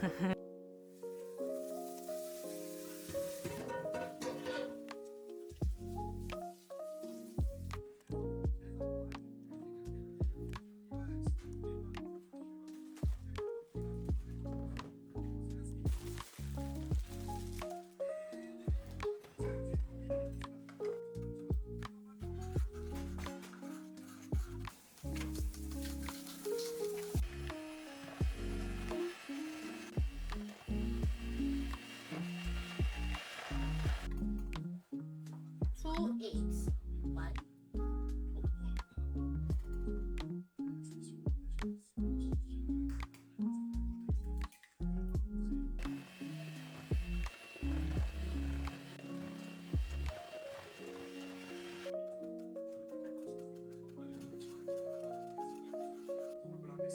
Two eggs. One.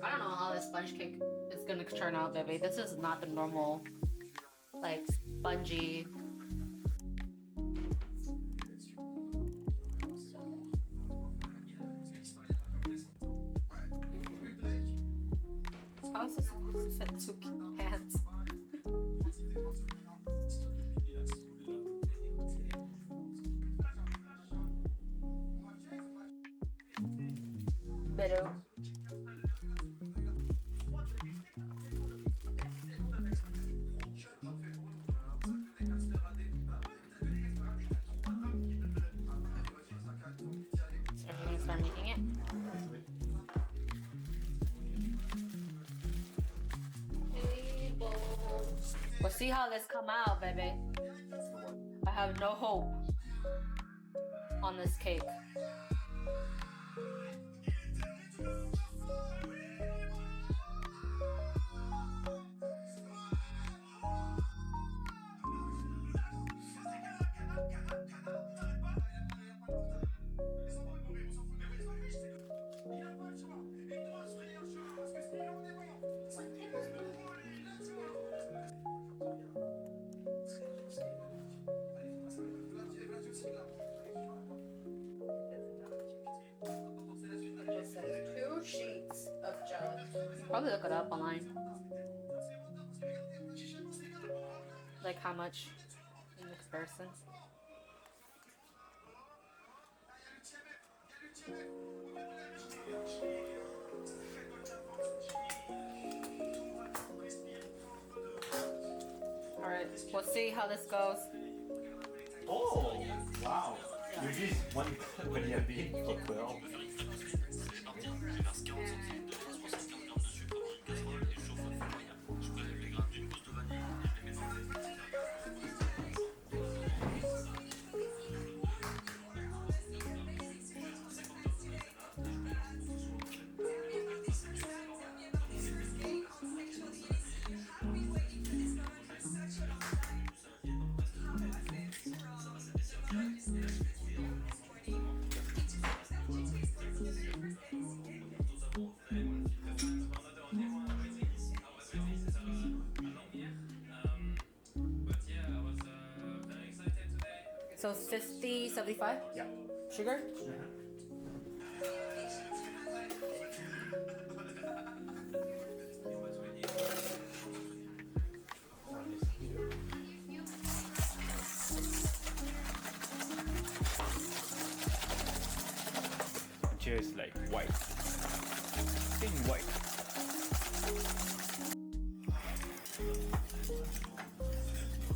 I don't know how this sponge cake is gonna turn out, baby. This is not the normal, like, spongy. How is this supposed to fit two hands? Pero everyone's start making it. We'll see how this come out, baby. I have no hope on this cake. Just says 2 sheets of jelly. Probably look it up online. Like how much in comparison. Alright, we'll see how this goes. Oh, wow. You're just one vanilla for 12. So 50, 75? Yeah. Sugar? Just like white. Thin white.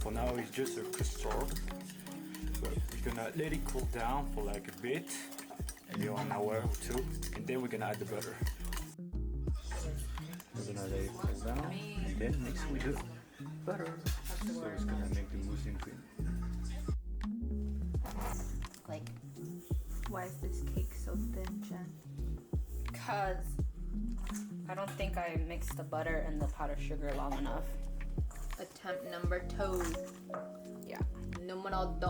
For now it's just a custard. But we're gonna let it cool down for like a bit, maybe 1 hour or 2, and then we're gonna add the butter. We're gonna let it cool down, and then mix with the butter. So it's gonna make the mousseline cream. Like, Why is this cake so thin, Jen? because I don't think I mixed the butter and the powdered sugar long enough. Attempt number 2. Yeah. Número 2.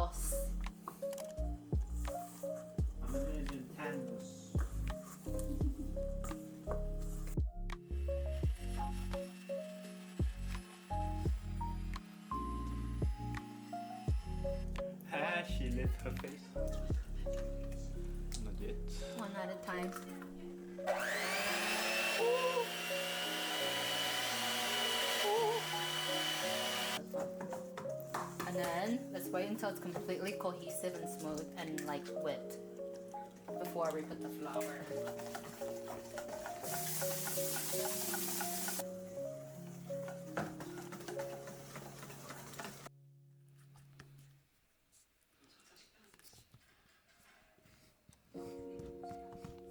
She lit her face. Not yet. One at a time. Just wait until it's completely cohesive and smooth and like whipped before we put the flour.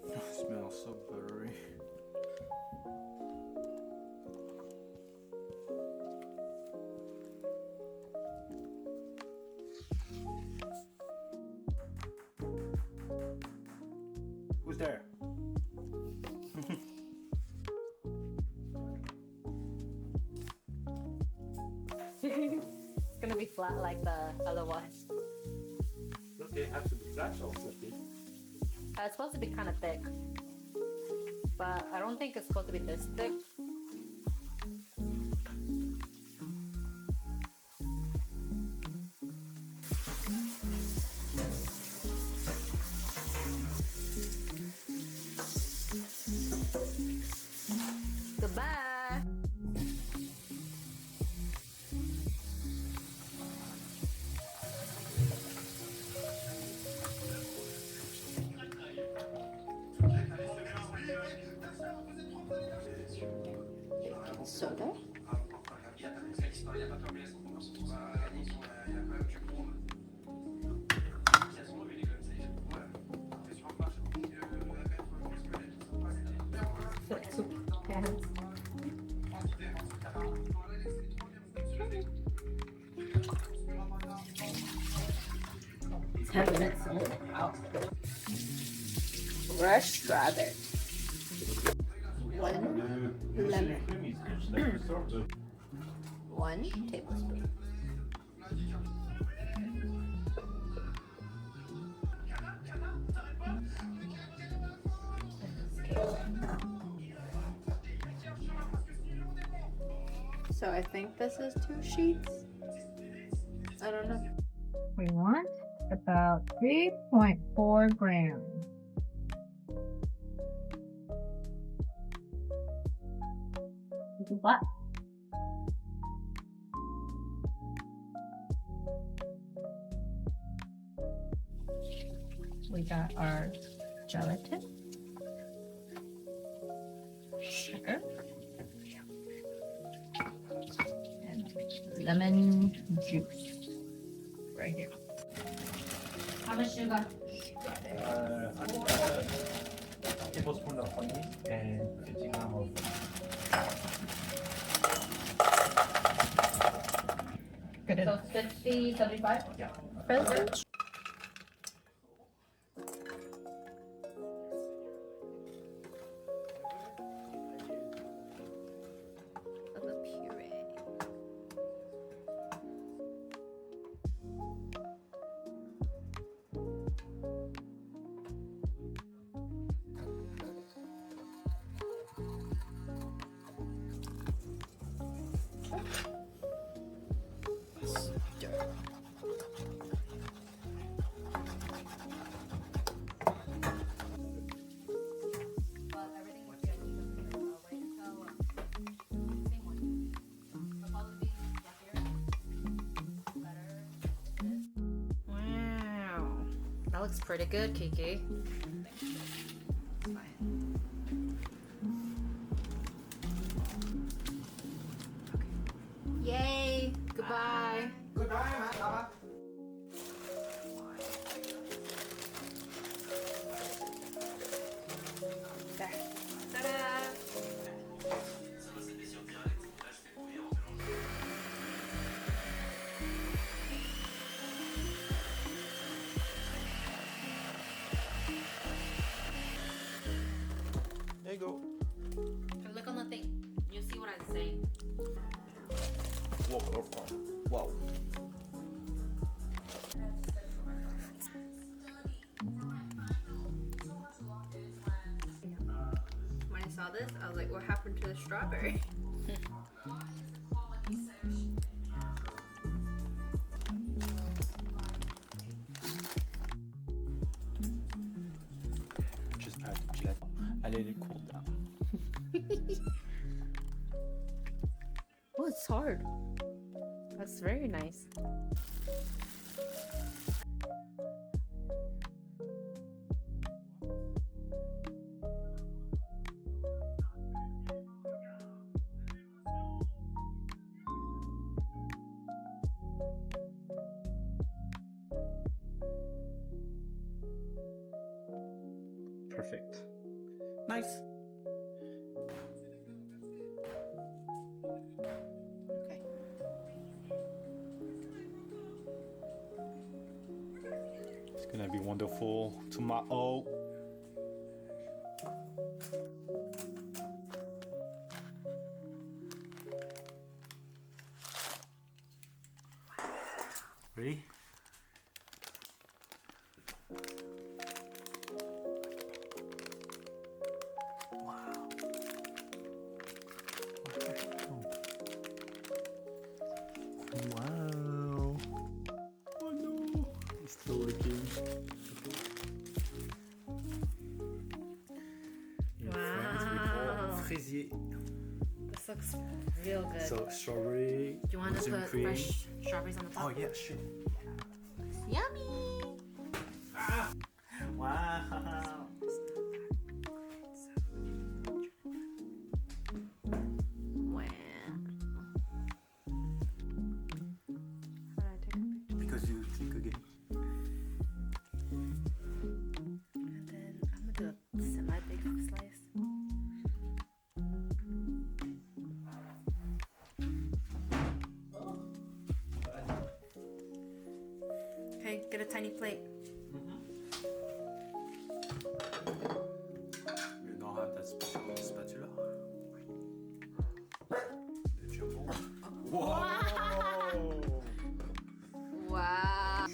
It smells so buttery. Who's there? It's gonna be flat like the other one. Okay, it has to be flat or fluffy. It's supposed to be kind of thick, but I don't think it's supposed to be this thick. Goodbye. Soda. It's 10 minutes. Fresh strawberry. 1 lemon. 1 tablespoon. So I think this is 2 sheets. I don't know. We want about 3.4 grams. What? We got our gelatin, sugar, and lemon juice right here. How much sugar? A tablespoon of honey and 50 grams of Good So enough. 50, 75? yeah. Present. Of the puree. Well, everything would be a little bit clearer. I'll wait until same one. It'll probably be fluffier, better. Wow, that looks pretty good, Kiki. Yay! Goodbye. There. Ta-da! There you go. Look on the thing. You see what I'm saying? Whoa, wow. When I saw this, I was like, what happened to the strawberry? Just add the gelatin. I let it cool down. Oh, it's hard. That's very nice. Perfect. Nice. Okay. It's gonna be wonderful tomorrow. Ready? Wow. Wow. Oh no. It's still working. Your friends with Wow. all fraisier. This looks real good. So strawberry. Do you want to muslin put cream. fresh strawberries on the Oh top? yeah, sure. Yummy! Wow. Wow. Because you think again. And then I'm gonna do a semi-big slice. Okay, get a tiny plate. You don't have that special spatula. The jumbo. Wow. Wow.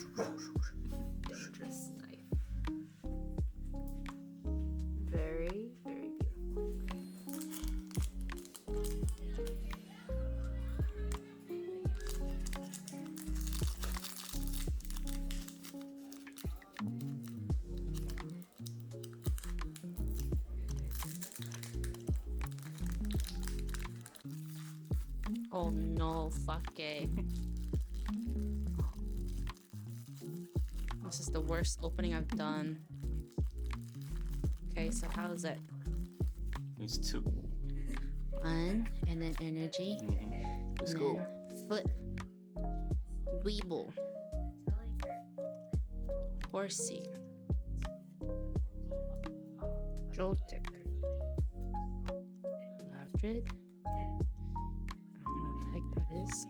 Dangerous knife. Very, very beautiful. Oh no, fuck it. This is the worst opening I've done. Okay, so how is it? It's two. One, and then energy. Let's and go. then foot. Weeble. Horsey. Joltic. Lavdrid. I don't know what the heck that is.